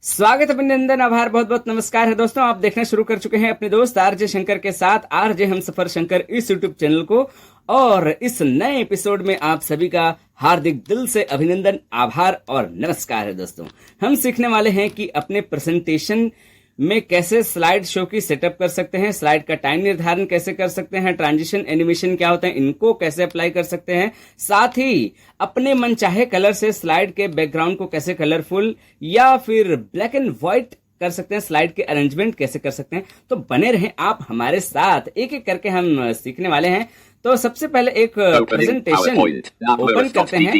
स्वागत है अभिनंदन, आभार, बहुत बहुत नमस्कार है दोस्तों। आप देखना शुरू कर चुके हैं अपने दोस्त आरजे शंकर के साथ आरजे हम सफर शंकर इस यूट्यूब चैनल को। और इस नए एपिसोड में आप सभी का हार्दिक दिल से अभिनंदन, आभार और नमस्कार है दोस्तों। हम सीखने वाले हैं कि अपने प्रेजेंटेशन में कैसे स्लाइड शो की सेटअप कर सकते हैं, स्लाइड का टाइम निर्धारण कैसे कर सकते हैं, ट्रांजिशन एनिमेशन क्या होता है, इनको कैसे अप्लाई कर सकते हैं, साथ ही अपने मनचाहे कलर से स्लाइड के बैकग्राउंड को कैसे कलरफुल या फिर ब्लैक एंड व्हाइट कर सकते हैं, स्लाइड के अरेंजमेंट कैसे कर सकते हैं। तो बने रहें आप हमारे साथ, एक एक करके हम सीखने वाले हैं। तो सबसे पहले एक प्रेजेंटेशन ओपन करते हैं।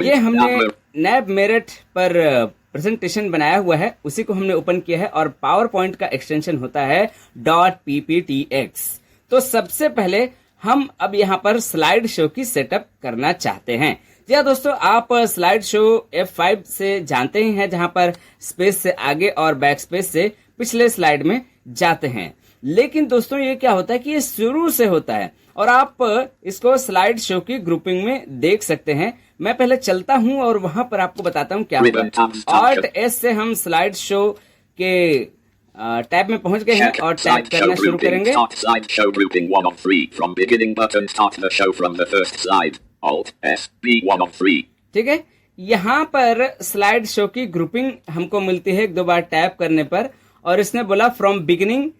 ये हमने नैब मेरठ पर प्रेजेंटेशन बनाया हुआ है, उसी को हमने ओपन किया है और पावर पॉइंट का एक्सटेंशन होता है .pptx। तो सबसे पहले हम अब यहाँ पर स्लाइड शो की सेटअप करना चाहते हैं। जी हाँ दोस्तों, आप स्लाइड शो F5 से जानते ही हैं, जहां पर स्पेस से आगे और बैक स्पेस से पिछले स्लाइड में जाते हैं। लेकिन दोस्तों ये क्या होता है कि ये शुरू से होता है और आप इसको स्लाइड शो की ग्रुपिंग में देख सकते हैं। मैं पहले चलता हूं और वहां पर आपको बताता हूं क्या होगा। Alt S से हम स्लाइड शो के टैब में पहुंच गए हैं और टैब करना शुरू करेंगे। ठीक है, यहाँ पर स्लाइड शो की ग्रुपिंग हमको मिलती है एक दो बार टैप करने पर, और इसने बोला from beginning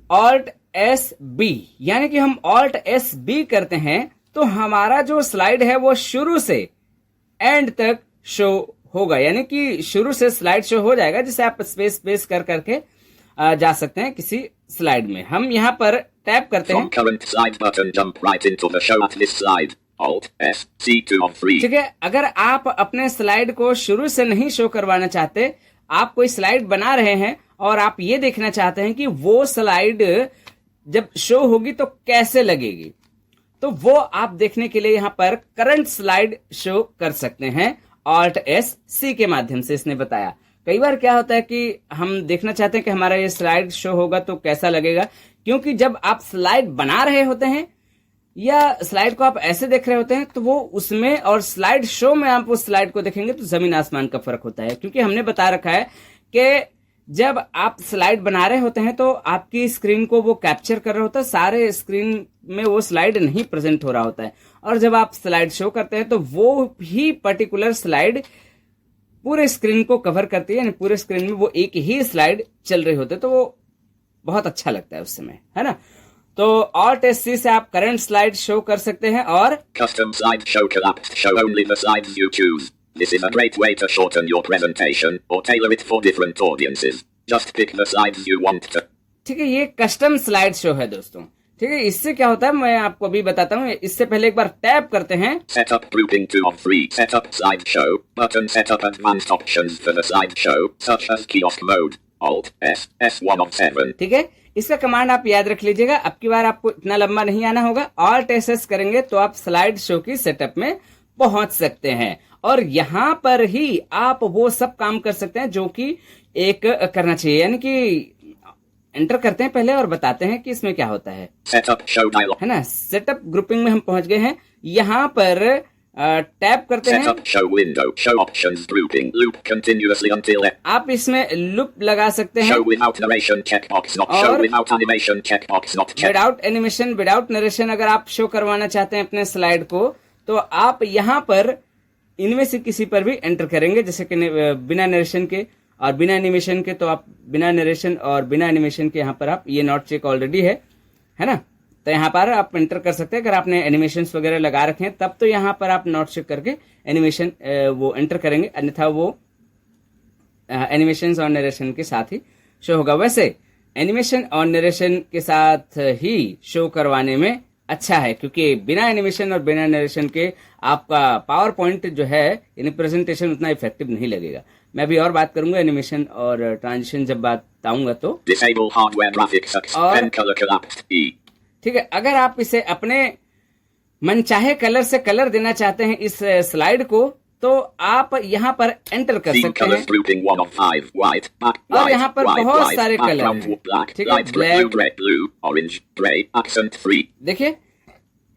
Alt S B, यानी कि हम Alt S B करते हैं तो हमारा जो स्लाइड है वो शुरू से एंड तक शो होगा, यानी कि शुरू से स्लाइड शो हो जाएगा, जिसे आप स्पेस स्पेस कर करके जा सकते हैं किसी स्लाइड में। हम यहाँ पर टैप करते हैं। ठीक है, अगर आप अपने स्लाइड को शुरू से नहीं शो करवाना चाहते, आप कोई स्लाइड बना रहे हैं और आप ये देखना चाहते हैं कि वो स्लाइड जब शो होगी तो कैसे लगेगी, तो वो आप देखने के लिए यहां पर करंट स्लाइड शो कर सकते हैं Alt S C के माध्यम से, इसने बताया। कई बार क्या होता है कि हम देखना चाहते हैं कि हमारा ये स्लाइड शो होगा तो कैसा लगेगा, क्योंकि जब आप स्लाइड बना रहे होते हैं या स्लाइड को आप ऐसे देख रहे होते हैं तो वो उसमें और स्लाइड शो में आप उस स्लाइड को देखेंगे तो जमीन आसमान का फर्क होता है। क्योंकि हमने बता रखा है कि जब आप स्लाइड बना रहे होते हैं तो आपकी स्क्रीन को वो कैप्चर कर रहा होता है, सारे स्क्रीन में वो स्लाइड नहीं प्रेजेंट हो रहा होता है। और जब आप स्लाइड शो करते हैं तो वो भी पर्टिकुलर स्लाइड पूरे स्क्रीन को कवर करती है, यानी पूरे स्क्रीन में वो एक ही स्लाइड चल रही होती है, तो वो बहुत अच्छा लगता है उस समय, है ना। तो Alt S C से आप करंट स्लाइड शो कर सकते हैं और Custom slide show collapsed, show only the slides you choose. This is a great way to shorten your presentation or tailor it for different audiences. Just pick the slides you want to. ठीक है, ये custom slide show है दोस्तों। ठीक है, इससे क्या होता है मैं आपको अभी बताता हूँ। इससे पहले एक बार टैप करते हैं। Setup grouping 2 of 3. Setup slideshow button. Setup advanced options for the slideshow such as kiosk mode. Alt S S1 of 7. ठीक है, इसका कमांड आप याद रख लीजिएगा। अब की बार आपको इतना लंबा नहीं आना होगा। Alt SS करेंगे तो आप स्लाइड शो की सेटअप में पहुंच सकते हैं और यहाँ पर ही आप वो सब काम कर सकते हैं जो कि एक करना चाहिए, यानी कि एंटर करते हैं पहले और बताते हैं कि इसमें क्या होता है। Setup show dialog. है ना, सेटअप ग्रुपिंग में हम पहुंच गए हैं। यहाँ पर टैप करते हैं। Setup show window. Show options grouping. Loop continuously until आप इसमें लूप लगा सकते हैं। Show without narration checkbox not show without animation checkbox not check. Without animation, without narration अगर आप शो करवाना चाहते हैं अपने स्लाइड को, तो आप यहाँ पर इनमें से किसी पर भी एंटर करेंगे, जैसे कि बिना नरेशन के और बिना एनिमेशन के। तो आप बिना नरेशन और बिना एनिमेशन के यहाँ पर आप ये नॉट चेक ऑलरेडी है ना, तो यहाँ पर आप एंटर कर सकते हैं। अगर आपने एनिमेशन वगैरह लगा रखे हैं तब तो यहाँ पर आप नॉट चेक करके एनिमेशन वो एंटर करेंगे, अन्यथा वो एनिमेशन और नरेशन के साथ ही शो होगा। वैसे एनिमेशन और नरेशन के साथ ही शो करवाने में अच्छा है, क्योंकि बिना एनिमेशन और बिना नरेशन के आपका पावर पॉइंट जो है यानी प्रेजेंटेशन उतना इफेक्टिव नहीं लगेगा। मैं भी और बात करूंगा एनिमेशन और ट्रांजिशन जब बात आऊंगा तो। Disable hardware graphics suspend color collapsed E. ठीक है, अगर आप इसे अपने मनचाहे कलर से कलर देना चाहते हैं इस स्लाइड को, तो आप यहाँ पर एंटर कर सकते हैं। grouping 1 of 5 white black और यहाँ पर बहुत सारे कलर हैं। ठीक है, blue red blue orange gray accent free. देखिए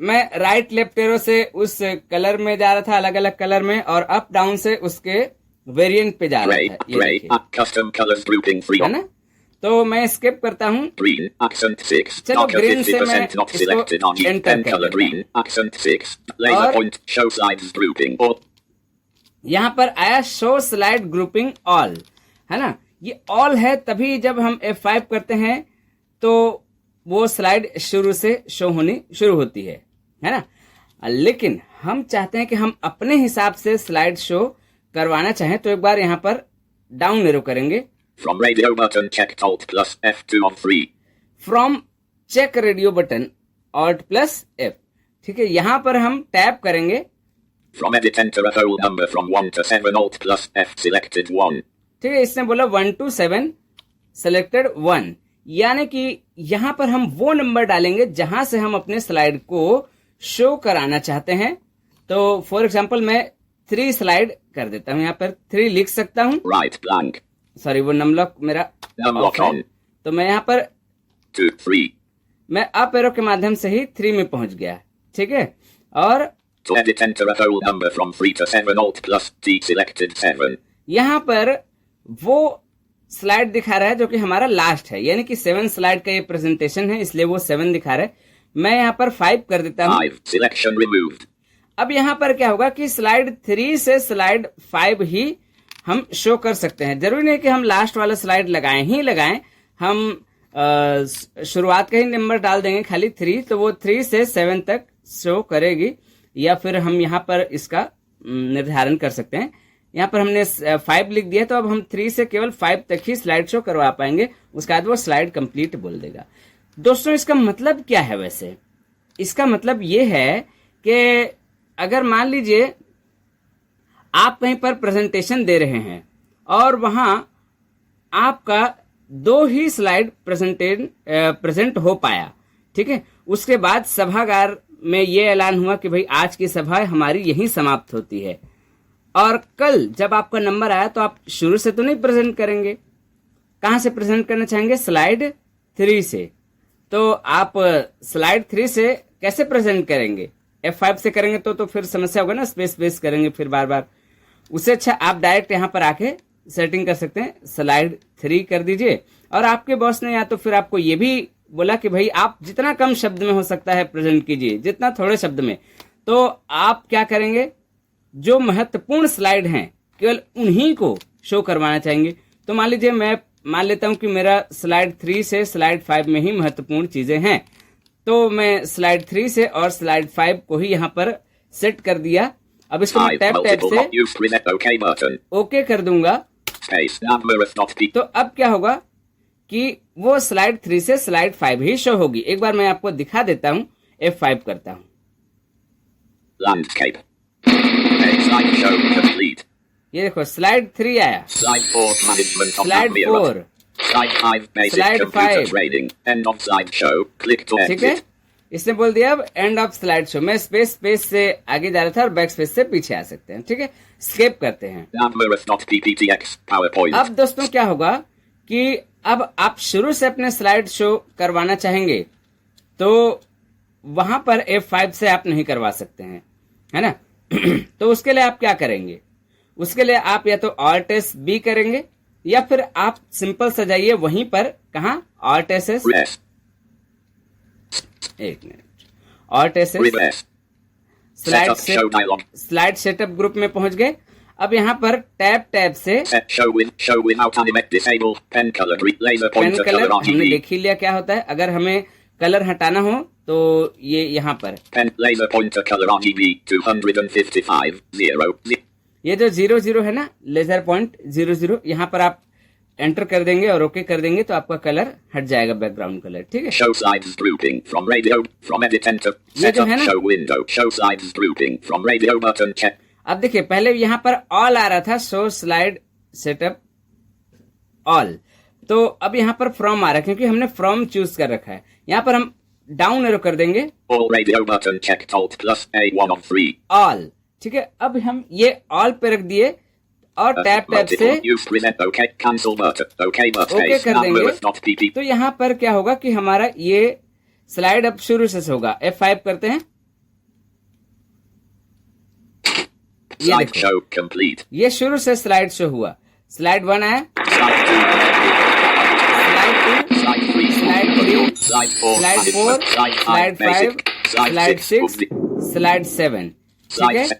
मैं राइट लेफ्ट एरो से उस कलर में जा रहा था, अलग अलग कलर में, और अप डाउन से उसके वेरिएंट पे जा रहा Gray, था, ये gray, देखिए, custom colors grouping free. है ना। तो मैं स्किप करता हूँ। Green, accent 6. चलो Darker green से मैं 50% not इसको selected on enter pen कर color देता green, accent 6. Laser और point, show sides grouping. Or यहाँ पर आया शो स्लाइड ग्रुपिंग ऑल, है ना। ये ऑल है, तभी जब हम F5 करते हैं तो वो स्लाइड शुरू से शो होनी शुरू होती है ना। लेकिन हम चाहते हैं कि हम अपने हिसाब से स्लाइड शो करवाना चाहें, तो एक बार यहाँ पर डाउन एरो करेंगे। from radio button check Alt plus F2 on free. From check radio button Alt plus F, ठीक है। यहाँ पर हम टैप करेंगे। From edit enter a whole number from 1 to 7 Alt plus F selected 1. ठीक है, इसने बोला 1 to 7 सेलेक्टेड 1, यानी कि यहाँ पर हम वो नंबर डालेंगे जहां से हम अपने स्लाइड को शो कराना चाहते हैं। तो फॉर एग्जाम्पल मैं 3 स्लाइड कर देता हूँ, यहाँ पर 3 लिख सकता हूँ। Right blank. सॉरी, वो नमलॉक मेरा Numlock off है। on. तो मैं यहाँ पर 2, 3. मैं अप एरो के माध्यम से ही 3 में पहुंच गया, ठीक है। और To edit enter a whole number from 3 to 7 Alt plus T selected 7. यहाँ पर वो स्लाइड दिखा रहा है जो कि हमारा लास्ट है, यानी कि 7 स्लाइड का ये प्रेजेंटेशन है, इसलिए वो 7 दिखा रहा है। मैं यहाँ पर 5 कर देता हूँ। 5 selection removed. अब यहाँ पर क्या होगा कि स्लाइड 3 से स्लाइड 5 ही हम शो कर सकते हैं। जरूरी नहीं कि हम लास्ट वाला स्लाइड लगाएं, हम शुरुआत का ही नंबर डाल देंगे खाली 3, तो वो 3 से 7 तक शो करेगी, या फिर हम यहाँ पर इसका निर्धारण कर सकते हैं। यहाँ पर हमने 5 लिख दिया, तो अब हम 3 से केवल 5 तक ही स्लाइड शो करवा पाएंगे, उसके बाद वो स्लाइड कंप्लीट बोल देगा। दोस्तों, इसका मतलब क्या है? वैसे इसका मतलब ये है कि अगर मान लीजिए आप कहीं पर प्रेजेंटेशन दे रहे हैं और वहां आपका 2 ही स्लाइड प्रेजेंट हो पाया, ठीक है। उसके बाद सभागार में ये ऐलान हुआ कि भाई आज की सभा हमारी यहीं समाप्त होती है, और कल जब आपका नंबर आया तो आप शुरू से तो नहीं प्रेजेंट करेंगे। कहां से प्रेजेंट करना चाहेंगे? स्लाइड 3 से। तो आप स्लाइड 3 से कैसे प्रेजेंट करेंगे? F5 से करेंगे तो फिर समस्या होगा ना, स्पेस करेंगे फिर बार बार। उससे अच्छा आप डायरेक्ट यहां पर आके सेटिंग कर सकते हैं, स्लाइड 3 कर दीजिए। और आपके बॉस ने या तो फिर आपको ये भी बोला कि भाई आप जितना कम शब्द में हो सकता है प्रेजेंट कीजिए, जितना थोड़े शब्द में। तो आप क्या करेंगे? जो महत्वपूर्ण स्लाइड हैं केवल उन्हीं को शो करवाना चाहेंगे। तो मान लीजिए मैं मान लेता हूं कि मेरा स्लाइड 3 से स्लाइड 5 में ही महत्वपूर्ण चीजें हैं, तो मैं स्लाइड 3 से और स्लाइड 5 को ही यहाँ पर सेट कर दिया। अब इसको मैं टैप से ओके कर दूंगा। तो अब क्या होगा कि वो स्लाइड 3 से स्लाइड 5 ही शो होगी। एक बार मैं आपको दिखा देता हूं, F5 करता हूं। Landscape. Slide show complete. ये देखो स्लाइड 3 आया, Slide 4 management of slide Admira. 4, Slide 5 basic Slide computer 5. training. End of slide show. Click to ठीक है। exit. इसने बोल दिया अब एंड ऑफ स्लाइड शो। मैं स्पेस से आगे जा रहा था और बैक स्पेस से पीछे आ सकते हैं, ठीक है। स्केप करते हैं। Admira.pptx PowerPoint. अब दोस्तों क्या होगा कि अब आप शुरू से अपने स्लाइड शो करवाना चाहेंगे तो वहां पर F5 से आप नहीं करवा सकते हैं, है ना। तो उसके लिए आप क्या करेंगे? उसके लिए आप या तो Alt S B करेंगे, या फिर आप सिंपल सा जाइए वहीं पर, कहा Alt S S, Rest. एक minute, Alt S S, Reverse. Setup show dialog. Slide setup group में पहुंच गए। अब यहाँ पर टैब से Set show without animate disable. Pen color laser pen pointer colour color हमने RGB. देख ही लिया क्या होता है। अगर हमें कलर हटाना हो तो ये यहाँ पर Pen laser pointer color RGB 255 0. ये जो 00 है ना, लेजर पॉइंट 00, यहाँ पर आप एंटर कर देंगे और ओके कर देंगे तो आपका कलर हट जाएगा, बैकग्राउंड कलर, ठीक है। Show sides grouping from radio from edit enter. ये जो Set है up ना, show window. Show sides grouping from radio button check. अब देखिए पहले यहाँ पर ऑल आ रहा था, शो स्लाइड सेटअप ऑल, तो अब यहाँ पर फ्रॉम आ रहा है क्योंकि हमने फ्रॉम चूज कर रखा है। यहाँ पर हम डाउन एरो कर देंगे, All radio button checked Alt plus A1 of 3. All, ठीक है। अब हम ये ऑल पे रख दिए और टैब से Use present OK cancel button. OK but okay space कर देंगे। Admira.pp. तो यहाँ पर क्या होगा कि हमारा ये स्लाइड अब शुरू से होगा। F5 करते हैं, ये Slide देखो, show complete. ये शुरू से स्लाइड शो हुआ। स्लाइड 1 आया, Slide 2. Slide 2, Slide 3. Slide 3, Slide 4. Slide 4, Slide 5. Slide 5, Basic. Slide 6, Slide slide 7। ठीक Slide है, 7.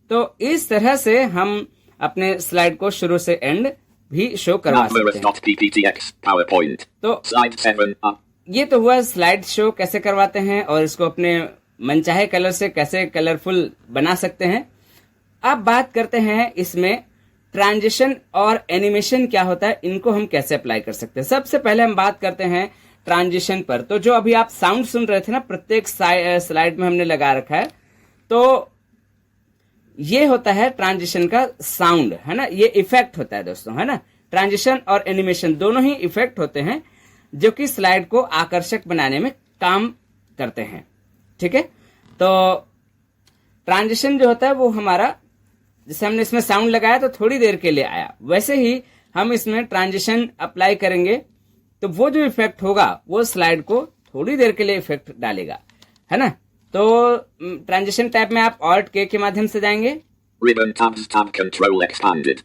तो इस तरह से हम अपने स्लाइड को शुरू से एंड भी शो करवा सकते हैं। Numbers.pptx PowerPoint. तो Slide 7 up. ये तो हुआ स्लाइड शो कैसे करवाते हैं और इसको अपने मनचाहे कलर से कैसे कलरफुल बना सकते हैं। अब बात करते हैं इसमें ट्रांजिशन और एनिमेशन क्या होता है, इनको हम कैसे अप्लाई कर सकते हैं। सबसे पहले हम बात करते हैं ट्रांजिशन पर। तो जो अभी आप साउंड सुन रहे थे ना, प्रत्येक स्लाइड में हमने लगा रखा है, तो ये होता है ट्रांजिशन का साउंड, है ना, ये इफेक्ट होता है दोस्तों, है ना। ट्रांजिशन और एनिमेशन दोनों ही इफेक्ट होते हैं जो कि स्लाइड को आकर्षक बनाने में काम करते हैं। ठीक है, तो ट्रांजिशन जो होता है वो हमारा, जैसे हमने इसमें साउंड लगाया तो थोड़ी देर के लिए आया, वैसे ही हम इसमें ट्रांजिशन अप्लाई करेंगे तो वो जो इफेक्ट होगा वो स्लाइड को थोड़ी देर के लिए इफेक्ट डालेगा, है ना। तो ट्रांजिशन टैब में आप Alt K के माध्यम से जाएंगे Ribbon tabs tab control expanded.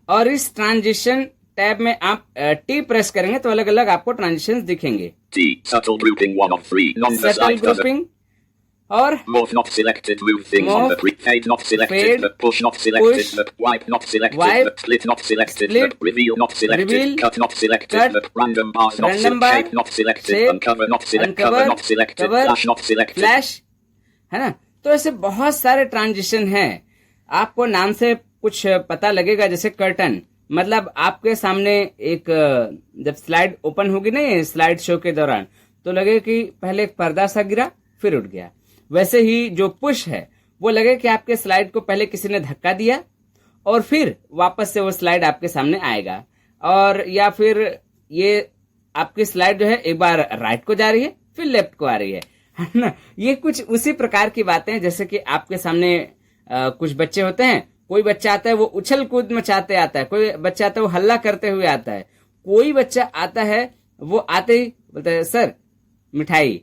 और इस ट्रांजिशन टैब में आप T प्रेस करेंगे तो अलग अलग आपको ट्रांजिशन दिखेंगे। T subtle grouping 1 of 3. Subtle Non-precise doesn't. Grouping और Morph not selected. Move things on Morph, the pre. Fade not selected. fade, The push not selected. push, The wipe not selected. wipe, The split not selected. split, The reveal not selected. reveal, Cut not selected. cut, The random bars not random selected. bar, Shape not selected. shape, Uncover not selected. uncover, Cover not selected. cover, Flash not selected. Flash, है ना। तो ऐसे बहुत सारे transition हैं, आपको नाम से कुछ पता लगेगा। जैसे कर्टन, मतलब आपके सामने एक जब स्लाइड ओपन होगी ना ये स्लाइड शो के दौरान, तो लगे कि पहले एक पर्दा सा गिरा फिर उठ गया। वैसे ही जो पुश है वो लगे कि आपके स्लाइड को पहले किसी ने धक्का दिया और फिर वापस से वो स्लाइड आपके सामने आएगा। और या फिर ये आपकी स्लाइड जो है एक बार राइट को जा रही है फिर लेफ्ट को आ रही है ना। ये कुछ उसी प्रकार की बातें हैं जैसे कि आपके सामने कुछ बच्चे होते हैं। कोई बच्चा आता है वो उछल कूद मचाते आता है, कोई बच्चा आता है वो हल्ला करते हुए आता है, कोई बच्चा आता है वो आते ही बोलता है सर मिठाई,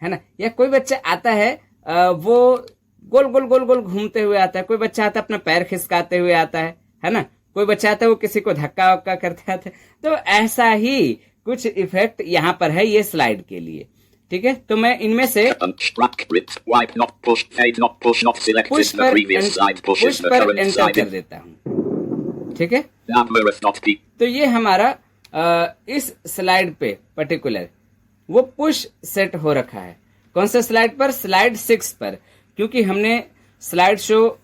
है ना। या कोई बच्चा आता है वो गोल गोल गोल गोल घूमते हुए आता है, कोई बच्चा आता है अपना पैर खिसकाते हुए आता है ना। कोई बच्चा आता है वो किसी को धक्का वक्का करते आता है। तो ऐसा ही कुछ इफेक्ट यहाँ पर है ये स्लाइड के लिए। ठीक है, तो मैं इनमें से पुश पर एंटर कर देता हूँ। ठीक है, तो ये हमारा इस स्लाइड पे पर्टिकुलर वो पुश सेट हो रखा है। कौन से स्लाइड पर? स्लाइड 6 पर, क्योंकि हमने स्लाइड शो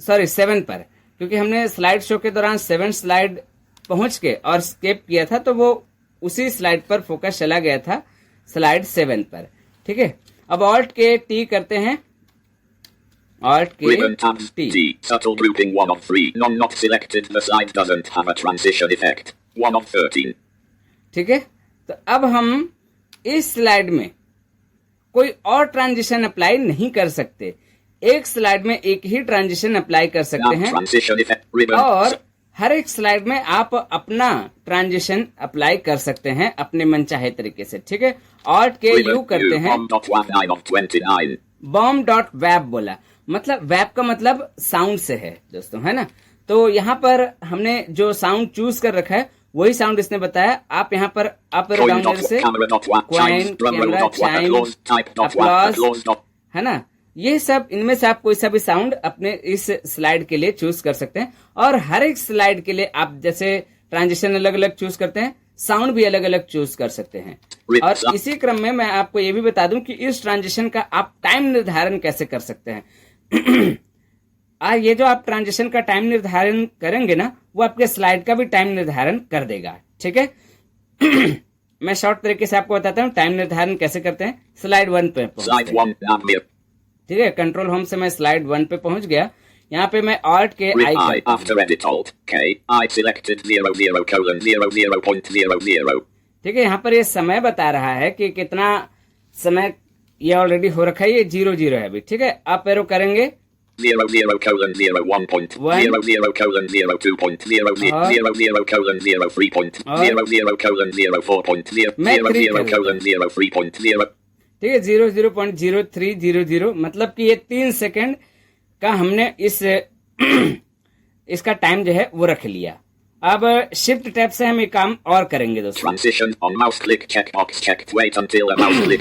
7 पर, क्योंकि हमने स्लाइड शो के दौरान 7 स्लाइड पहुंच के और स्किप किया था, तो वो उसी स्लाइड पर फोकस चला गया था स्लाइड 7 पर। ठीक है, अब Alt K T करते हैं, Alt K T। Subtle grouping 1 of 3. None not selected. The slide doesn't have a transition effect. 1 of 13. ठीक है, तो अब हम इस स्लाइड में कोई और ट्रांजिशन अप्लाई नहीं कर सकते। एक स्लाइड में एक ही ट्रांजिशन अप्लाई कर सकते हैं और हर एक स्लाइड में आप अपना ट्रांजिशन अप्लाई कर सकते हैं अपने मनचाहे तरीके से। ठीक है, Alt K U करते हैं। bomb.web बोला, मतलब वेब का मतलब साउंड से है दोस्तों, है ना। तो यहाँ पर हमने जो साउंड चूज कर रखा है वही साउंड इसने बताया। आप यहाँ पर अप एरो डाउन एरो से क्वाइन, कैमरा, चाइम, अपलॉज, है ना, ये सब इनमें से आप कोई सा भी साउंड अपने इस स्लाइड के लिए चूज कर सकते हैं। और हर एक स्लाइड के लिए आप जैसे ट्रांजिशन अलग अलग चूज करते हैं, साउंड भी अलग अलग चूज कर सकते हैं। और इसी क्रम में मैं आपको ये भी बता दूं कि इस ट्रांजिशन का आप टाइम निर्धारण कैसे कर सकते हैं। ये जो आप ट्रांजिशन का टाइम निर्धारण करेंगे ना, वो आपके स्लाइड का भी टाइम निर्धारण कर देगा। ठीक है, मैं शॉर्ट तरीके से आपको बताता हूँ टाइम निर्धारण कैसे करते हैं। स्लाइड 1 पे ठीक है, कंट्रोल होम से मैं स्लाइड 1 पे पहुंच गया। यहाँ पे मैं Alt K I after edit Alt K I selected 00:00.00. ठीक है, यहाँ पर ये समय बता रहा है कि कितना समय ये ऑलरेडी हो रखा है, ये 00 है अभी। ठीक है, अप एरो करेंगे 00:00.00.2.00:00:3.0:00:04.0:00:3.0. ठीक है, 00.0300, मतलब कि ये 3 सेकंड का हमने इस इसका टाइम जो है वो रख लिया। अब शिफ्ट टैब से हम एक काम और करेंगे दोस्तों। Transition on mouse click checkbox checked. Wait until a mouse click.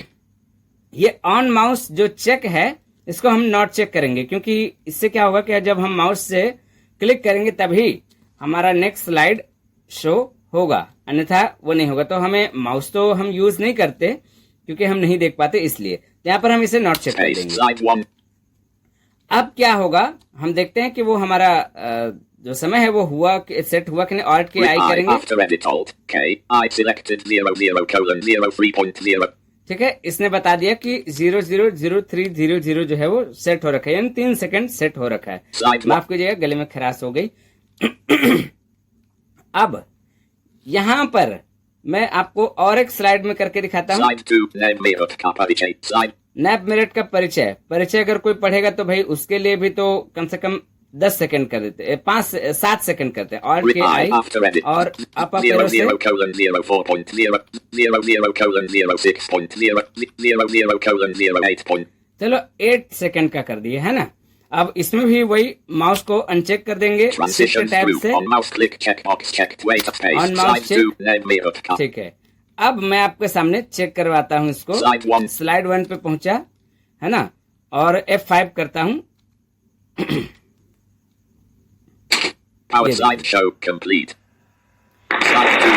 ये ऑन माउस जो चेक है इसको हम नॉट चेक करेंगे, क्योंकि इससे क्या होगा कि जब हम माउस से क्लिक करेंगे तभी हमारा नेक्स्ट स्लाइड शो होगा, अन्यथा वो नहीं होगा। तो हमें माउस तो हम यूज नहीं करते क्योंकि हम नहीं देख पाते, इसलिए यहाँ पर हम इसे नॉट चेक कर Space. देंगे। Slide 1. अब क्या होगा, हम देखते हैं कि वो हमारा जो समय है वो हुआ सेट हुआ कि नहीं। ऑल्ट के आई I करेंगे, after edit alt K. I selected 00:03:0. ठीक है। इसने बता दिया कि 000300 जो है वो सेट हो रखा है, यानी 3 सेकंड सेट हो रखा है। Slide 1. माफ कीजिएगा, गले में खराश हो गई। अब यहाँ पर मैं आपको और एक स्लाइड में करके दिखाता हूँ। Slide 2. Name Meerut का परिचय. Slide. नैप मेरठ का परिचय अगर कोई पढ़ेगा तो भाई उसके लिए भी तो कम से कम 10 सेकंड कर देते, 7 सेकंड करते हैं। और के आई after edit. और अप एरो से 00:04.0.0:06.0:08. चलो 8 सेकंड का कर दिए, है ना। अब इसमें भी वही माउस को अनचेक कर देंगे शिफ्ट Transition टैब through से। on mouse click checkbox checked. Wait a space. On mouse Slide check. 2. Name Meerut का. ठीक है, अब मैं आपके सामने चेक करवाता हूँ इसको। Slide 1. स्लाइड 1 पे पहुंचा, है ना, और F5 करता हूँ। Power Yeah. slide show complete. Slide 2.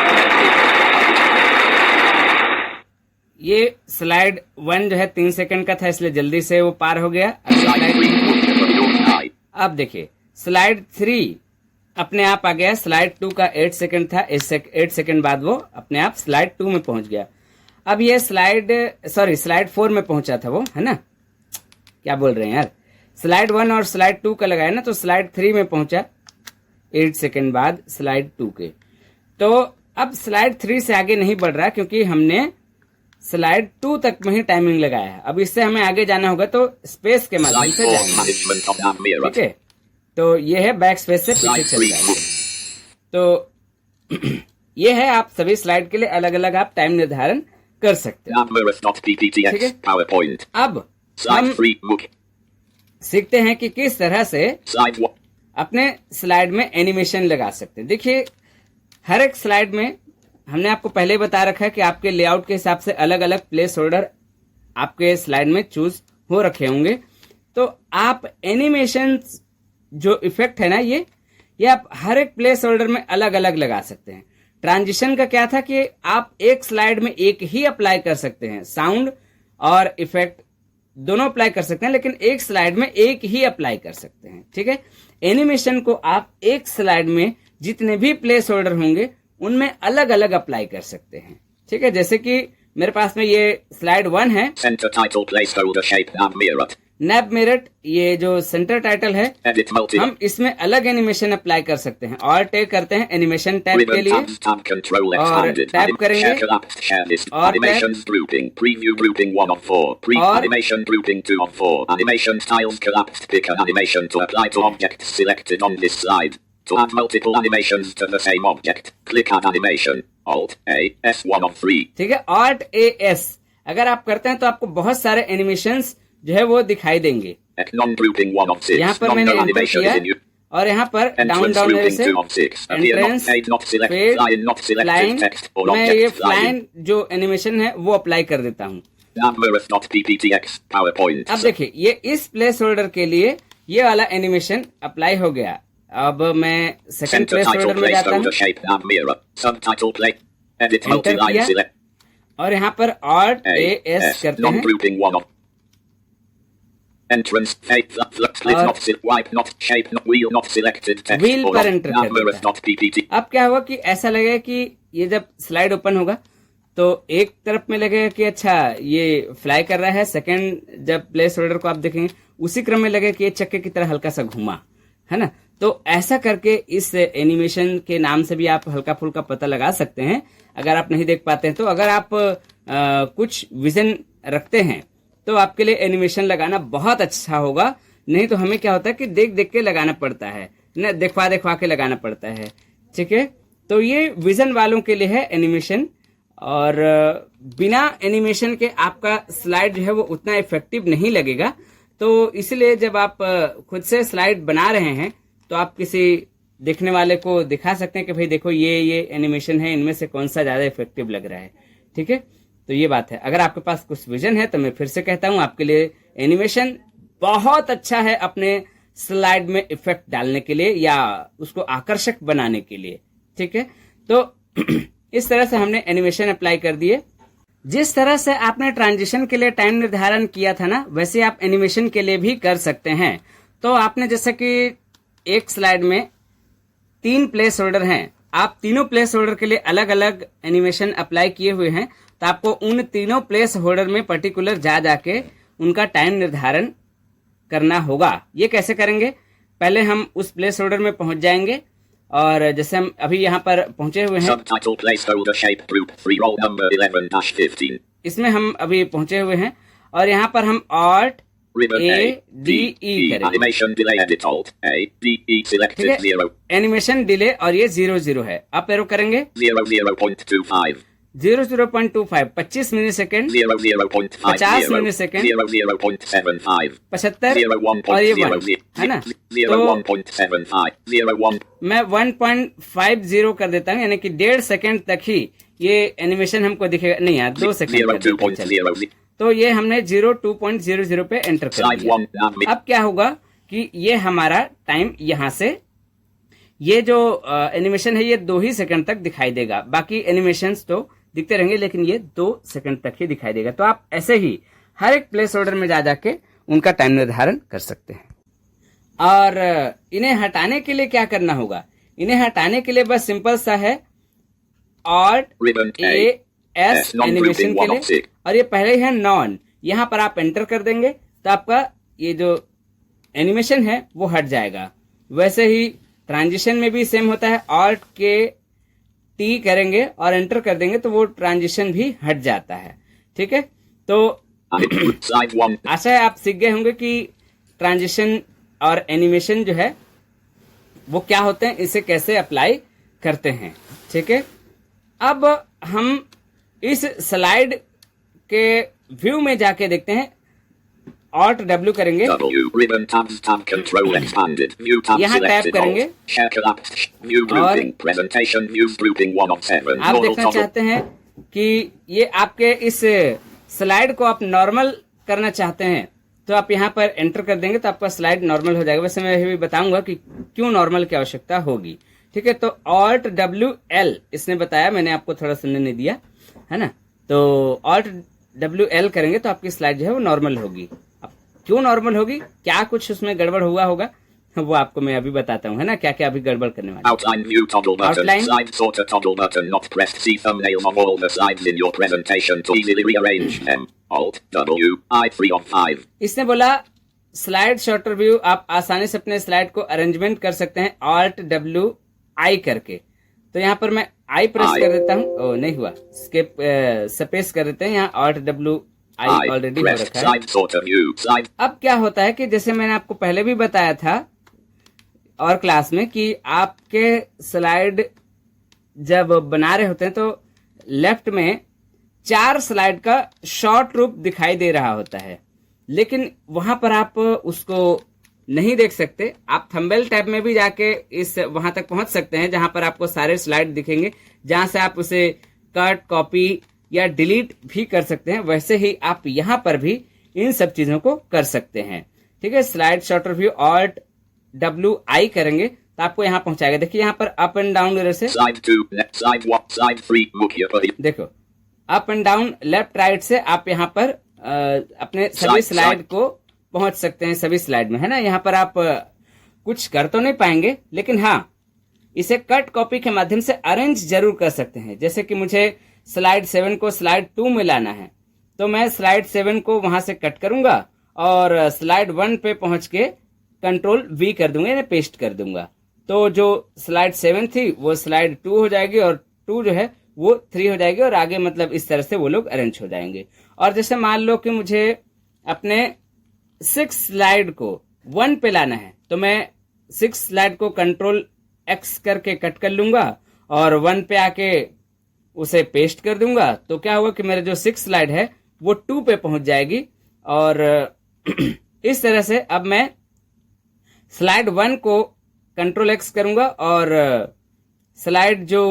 ये स्लाइड 1 जो है 3 सेकंड का था, इसलिए जल्दी से वो पार हो गया। अब Slide स्लाइड 3. अब देखिए स्लाइड 3 अपने आप आ गया। स्लाइड 2 का 8 सेकंड था, 8 सेकंड बाद वो अपने आप स्लाइड 2 में पहुंच गया। अब ये स्लाइड 4 में पहुंचा था वो, है ना, क्या बोल रहे हैं यार। स्लाइड 1 और स्लाइड 2 का लगाया ना, तो स्लाइड 3 में पहुंचा 8 सेकंड बाद स्लाइड 2 के। तो अब स्लाइड 3 से आगे नहीं बढ़ रहा क्योंकि हमने स्लाइड 2 तक में ही टाइमिंग लगाया है। अब इससे हमें आगे जाना होगा तो स्पेस के माध्यम Slide से 4. जाएंगे, Management of Name Meerut. ठीक है। तो ये है बैक स्पेस से पीछे Slide चल 3. जाएंगे। तो ये है, आप सभी स्लाइड के लिए अलग अलग आप टाइम निर्धारण कर सकते हैं। Name Meerut ठीक है। PPTX. PowerPoint. अब Slide हम 3. MOOC. सीखते हैं कि किस तरह से Slide 1. अपने स्लाइड में एनिमेशन लगा सकते हैं। देखिए हर एक स्लाइड में हमने आपको पहले ही बता रखा है कि आपके लेआउट के हिसाब से अलग अलग प्लेस होल्डर आपके स्लाइड में चूज हो रखे होंगे। तो आप एनिमेशन जो इफेक्ट है ना, ये आप हर एक प्लेस होल्डर में अलग अलग लगा सकते हैं। ट्रांजिशन का क्या था कि आप एक स्लाइड में एक ही अप्लाई कर सकते हैं, साउंड और इफेक्ट दोनों अप्लाई कर सकते हैं, लेकिन एक स्लाइड में एक ही अप्लाई कर सकते हैं, ठीक है। एनिमेशन को आप एक स्लाइड में जितने भी प्लेस होल्डर होंगे उनमें अलग अलग अप्लाई कर सकते हैं, ठीक है। जैसे कि मेरे पास में ये स्लाइड 1 है, Center title placeholder shape Name Meerut. Nap Meerut, ये जो सेंटर टाइटल है, Edit multi. हम इसमें अलग एनिमेशन अप्लाई कर सकते हैं। और टैग करते हैं एनिमेशन टैब के Ribbon लिए, tab control और expanded. टैब करेंगे, Share collapsed share list. और Animations grouping. Preview grouping 1 of 4. और Animation grouping 2 of 4. Animation styles collapsed. Pick an animation to apply to objects selected on this slide. To add multiple animations to the same object, click Add Animation. Alt A S 1 of 3. ठीक है। Alt AS अगर आप करते हैं तो आपको बहुत सारे एनिमेशंस जो है वो दिखाई देंगे। Non-grouping 1 of 6. यहाँ पर मैंने Non-null एंटर animation किया is in use. और यहाँ पर डाउन Entrance डाउन grouping से 2 of 6. Appear not entrance, made not select. Fade, Fly in not selected fly in, text or मैं ये object. Fly in. फ्लाइन जो एनिमेशन है वो अप्लाई कर देता हूँ। Namurus not PPTX. PowerPoint. अब देखिए ये इस प्लेस होल्डर के लिए ये वाला एनिमेशन अप्लाई हो गया। अब मैं second Center place title holder में जाता हूँ, placeholder shape Namura. Subtitle play. Edit Enter multi-line किया select. और यहाँ पर Alt A AS S. करते हैं। Non-grouping 1 of. Entrance fade flip split और not select wipe not shape not wheel not selected text Wheel or पर not. enter कर Namurus देता है। not PPT. अब क्या होगा कि ऐसा लगेगा कि ये जब स्लाइड ओपन होगा तो एक तरफ में लगेगा कि अच्छा ये फ्लाई कर रहा है, सेकंड जब प्लेस होल्डर को आप देखेंगे उसी क्रम में लगेगा कि ये चक्के की तरह हल्का सा घुमा, है ना। तो ऐसा करके इस एनिमेशन के नाम से भी आप हल्का फुल्का पता लगा सकते हैं अगर आप नहीं देख पाते हैं। तो अगर आप कुछ विजन रखते हैं तो आपके लिए एनिमेशन लगाना बहुत अच्छा होगा। नहीं तो हमें क्या होता है कि देख देख के लगाना पड़ता है, न देखवा देखवा के लगाना पड़ता है, ठीक है। तो ये विजन वालों के लिए है एनिमेशन, और बिना एनिमेशन के आपका स्लाइड जो है वो उतना इफेक्टिव नहीं लगेगा। तो इसलिए जब आप खुद से स्लाइड बना रहे हैं तो आप किसी देखने वाले को दिखा सकते हैं कि भाई देखो ये एनिमेशन है, इनमें से कौन सा ज्यादा इफेक्टिव लग रहा है। ठीक है, तो ये बात है। अगर आपके पास कुछ विजन है तो मैं फिर से कहता हूं, आपके लिए एनिमेशन बहुत अच्छा है अपने स्लाइड में इफेक्ट डालने के लिए या उसको आकर्षक बनाने के लिए। ठीक है, तो इस तरह से हमने एनिमेशन अप्लाई कर दिए। जिस तरह से आपने ट्रांजिशन के लिए टाइम निर्धारण किया था ना, वैसे आप एनिमेशन के लिए भी कर सकते हैं। तो आपने जैसे कि एक स्लाइड में 3 प्लेस होल्डर हैं, आप तीनों प्लेस होल्डर के लिए अलग अलग एनिमेशन अप्लाई किए हुए हैं, तो आपको उन तीनों प्लेस होल्डर में पर्टिकुलर जाके उनका टाइम निर्धारण करना होगा। ये कैसे करेंगे? पहले हम उस प्लेस होल्डर में पहुंच जाएंगे और जैसे हम अभी यहाँ पर पहुंचे हुए हैं, Subtitle placeholder shape group 3 roll number 11-15. इसमें हम अभी पहुंचे हुए हैं और यहाँ पर हम Alt Ribbon A A, D D, E E, करेंगे। animation delay edit Alt A, D, E ठीक selected है, 0, एनिमेशन डिले और ये 00 है। अप एरो करेंगे 0.25, 0.25 25 मिली सेकेंड 0.50, 50 मिली सेकेंड 0.75, 75 और ये 1 है ना। तो 0.75, 01, मैं 1.50 कर देता हूँ, यानी कि 1.5 सेकेंड तक ही ये एनिमेशन हमको दिखेगा। नहीं यार, 2 सेकेंड कर देते हैं, चलो। 02.0, तो ये हमने 02.00 पे एंटर कर slide दिया। 1, nav, अब क्या होगा कि ये हमारा टाइम यहाँ से ये जो एनिमेशन है ये 2 ही सेकंड तक दिखाई देगा। बाकी एनिमेशंस तो दिखते रहेंगे, लेकिन ये 2 सेकंड तक ही दिखाई देगा। तो आप ऐसे ही हर एक प्लेस होल्डर में जाके उनका टाइम निर्धारण कर सकते हैं। और इन्हें हटाने के लिए क्या करना होगा? इन्हें हटाने के लिए बस सिंपल सा है, Alt ribbon A, A S S, non animation grouping के 1 of लिए, 6. और ये पहले ही है नॉन। यहाँ पर आप एंटर कर देंगे तो आपका ये जो एनिमेशन है वो हट जाएगा। वैसे ही ट्रांजिशन में भी सेम होता है, Alt के T करेंगे और एंटर कर देंगे तो वो ट्रांजिशन भी हट जाता है। ठीक है, तो slide 1, आशा है आप सीख गए होंगे कि ट्रांजिशन और एनिमेशन जो है वो क्या होते हैं, इसे कैसे अप्लाई करते हैं। ठीक है, अब हम इस स्लाइड के व्यू में जाके देखते हैं। Alt W करेंगे, W, ribbon tabs, tab control expanded, view tab यहाँ टैप selected करेंगे Alt, share collapsed, view grouping, presentation views grouping 1 of 7, आप normal देखना toggle, चाहते हैं कि ये आपके इस स्लाइड को आप नॉर्मल करना चाहते हैं तो आप यहाँ पर एंटर कर देंगे तो आपका स्लाइड नॉर्मल हो जाएगा। वैसे मैं ये भी बताऊंगा कि क्यों नॉर्मल की आवश्यकता होगी। ठीक है, तो Alt W L इसने बताया, मैंने आपको थोड़ा सुनने नहीं दिया है ना। तो Alt W L करेंगे तो आपकी स्लाइड जो है वो नॉर्मल होगी। अब क्यों नॉर्मल होगी, क्या कुछ उसमें गड़बड़ हुआ होगा वो आपको मैं अभी बताता हूँ, है ना, क्या क्या अभी गड़बड़ करने वाला। outline view toggle button, Outline. slide sorter toggle button not pressed, see thumbnails of all the slides in your presentation to easily rearrange them, Alt W, I 3 of 5. इसने बोला स्लाइड शॉर्टर व्यू, आप आसानी से अपने slide को arrangement कर सकते हैं Alt W I करके। तो यहाँ पर मैं I प्रेस I. कर देता हूँ। ओ नहीं हुआ, स्किप स्पेस कर देते हैं। यहाँ Alt W I I already हो pressed, रखा है। slide sorter view, slide अब क्या होता है कि जैसे मैंने आपको पहले भी बताया था और क्लास में कि आपके स्लाइड जब बना रहे होते हैं तो लेफ्ट में 4 स्लाइड का शॉर्ट रूप दिखाई दे रहा होता है, लेकिन वहां पर आप उसको नहीं देख सकते। आप थंबनेल टैब में भी जाके इस वहां तक पहुंच सकते हैं जहां पर आपको सारे स्लाइड दिखेंगे, जहां से आप उसे कट, कॉपी या डिलीट भी कर सकते हैं। वैसे ही आप यहां पर भी इन सब चीजों को कर सकते हैं। ठीक है, slide shorter view Alt W I करेंगे तो आपको यहाँ पहुंचाएगा। देखिए यहाँ पर अप एंड डाउन एरो से slide 2, left slide 1, slide 3, मुख्य पद, देखो up and down left right से आप यहाँ पर अपने सभी स्लाइड को पहुंच सकते हैं, सभी स्लाइड में, है ना। यहाँ पर आप कुछ कर तो नहीं पाएंगे, लेकिन हाँ इसे कट कॉपी के माध्यम से अरेंज जरूर कर सकते हैं। जैसे कि मुझे स्लाइड 7 को स्लाइड 2 में लाना है तो मैं स्लाइड 7 को वहां से कट करूंगा और स्लाइड 1 पे पहुंच के Ctrl V कर दूंगा, यानी पेस्ट कर दूंगा। तो जो स्लाइड 7 थी वो स्लाइड 2 हो जाएगी और 2 जो है वो 3 हो जाएगी और आगे मतलब इस तरह से वो लोग अरेंज हो जाएंगे। और जैसे मान लो कि मुझे अपने 6 स्लाइड को 1 पे लाना है तो मैं 6 स्लाइड को Ctrl X करके कट कर लूंगा और 1 पे आके उसे पेस्ट कर दूंगा। तो क्या होगा कि मेरा जो 6 स्लाइड है वो 2 पे पहुंच जाएगी। और इस तरह से अब मैं स्लाइड 1 को कंट्रोल एक्स करूंगा और स्लाइड जो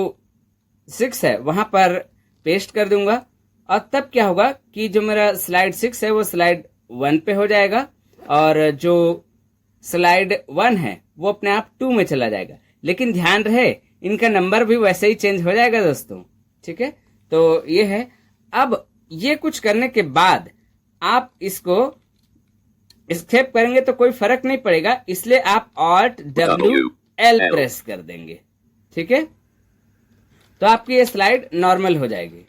6 है वहां पर पेस्ट कर दूंगा, और तब क्या होगा कि जो मेरा स्लाइड 6 है वो स्लाइड 1 पे हो जाएगा, और जो स्लाइड 1 है वो अपने आप 2 में चला जाएगा। लेकिन ध्यान रहे इनका नंबर भी वैसे ही चेंज हो जाएगा दोस्तों, ठीक है। तो ये है। अब ये कुछ करने के बाद आप इसको एस्केप करेंगे तो कोई फर्क नहीं पड़ेगा, इसलिए आप Alt W L प्रेस कर देंगे, ठीक है। तो आपकी ये स्लाइड नॉर्मल हो जाएगी,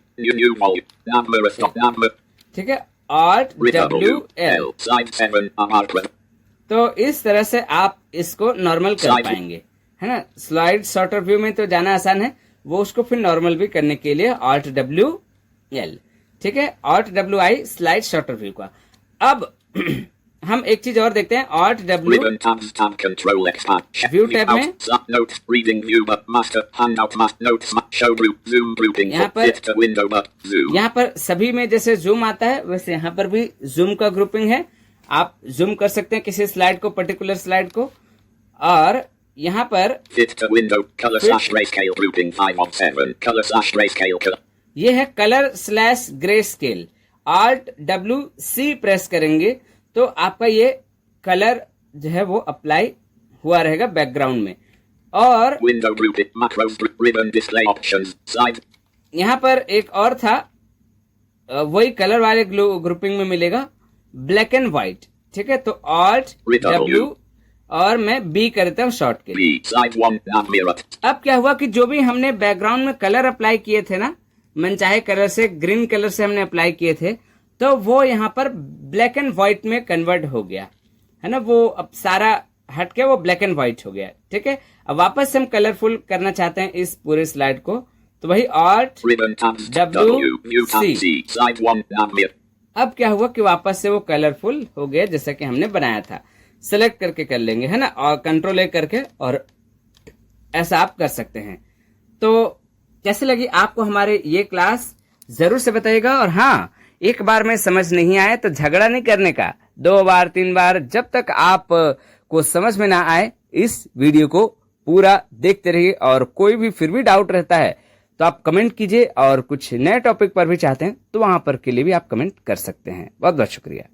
ठीक है। Alt W L। तो इस तरह से आप इसको नॉर्मल कर पाएंगे, है ना। स्लाइड शॉर्टर व्यू में तो जाना आसान है, वो उसको फिर नॉर्मल भी करने के लिए Alt W L, ठीक है। Alt W I slide shorter view का। अब हम एक चीज और देखते हैं, Alt W व्यू टैब में यहाँ पर सभी में जैसे जूम आता है वैसे यहाँ पर भी जूम का ग्रुपिंग है। आप जूम कर सकते हैं किसी स्लाइड को, पर्टिकुलर स्लाइड को, और यहाँ पर ये है colour slash grey scale. Alt W C press करेंगे तो आपका ये कलर जो है वो अप्लाई हुआ रहेगा बैकग्राउंड में। और यहाँ पर एक और था, वही कलर वाले ग्रुपिंग में मिलेगा, ब्लैक एंड व्हाइट, ठीक है। तो Alt W और मैं B करता हूँ शॉर्ट के लिए। अब क्या हुआ कि जो भी हमने बैकग्राउंड में कलर अप्लाई किए थे ना, मनचाहे कलर से, ग्रीन कलर से हमने अप्लाई किए थे, तो वो यहाँ पर ब्लैक एंड व्हाइट में कन्वर्ट हो गया, है ना। वो अब सारा हट के वो ब्लैक एंड व्हाइट हो गया, ठीक है। अब वापस से हम कलरफुल करना चाहते हैं इस पूरे स्लाइड को, तो वही Alt W C। अब क्या हुआ कि वापस से वो कलरफुल हो गया जैसा कि हमने बनाया था। सेलेक्ट करके कर लेंगे, है ना, और कंट्रोल A करके, और ऐसा आप कर सकते हैं। तो कैसे लगी आपको हमारे ये क्लास, जरूर से बताइएगा। और हाँ, एक बार में समझ नहीं आए तो झगड़ा नहीं करने का, 2 बार 3 बार, जब तक आप को समझ में ना आए इस वीडियो को पूरा देखते रहिए। और कोई भी फिर भी डाउट रहता है तो आप कमेंट कीजिए, और कुछ नए टॉपिक पर भी चाहते हैं तो वहां पर के लिए भी आप कमेंट कर सकते हैं। बहुत बहुत शुक्रिया।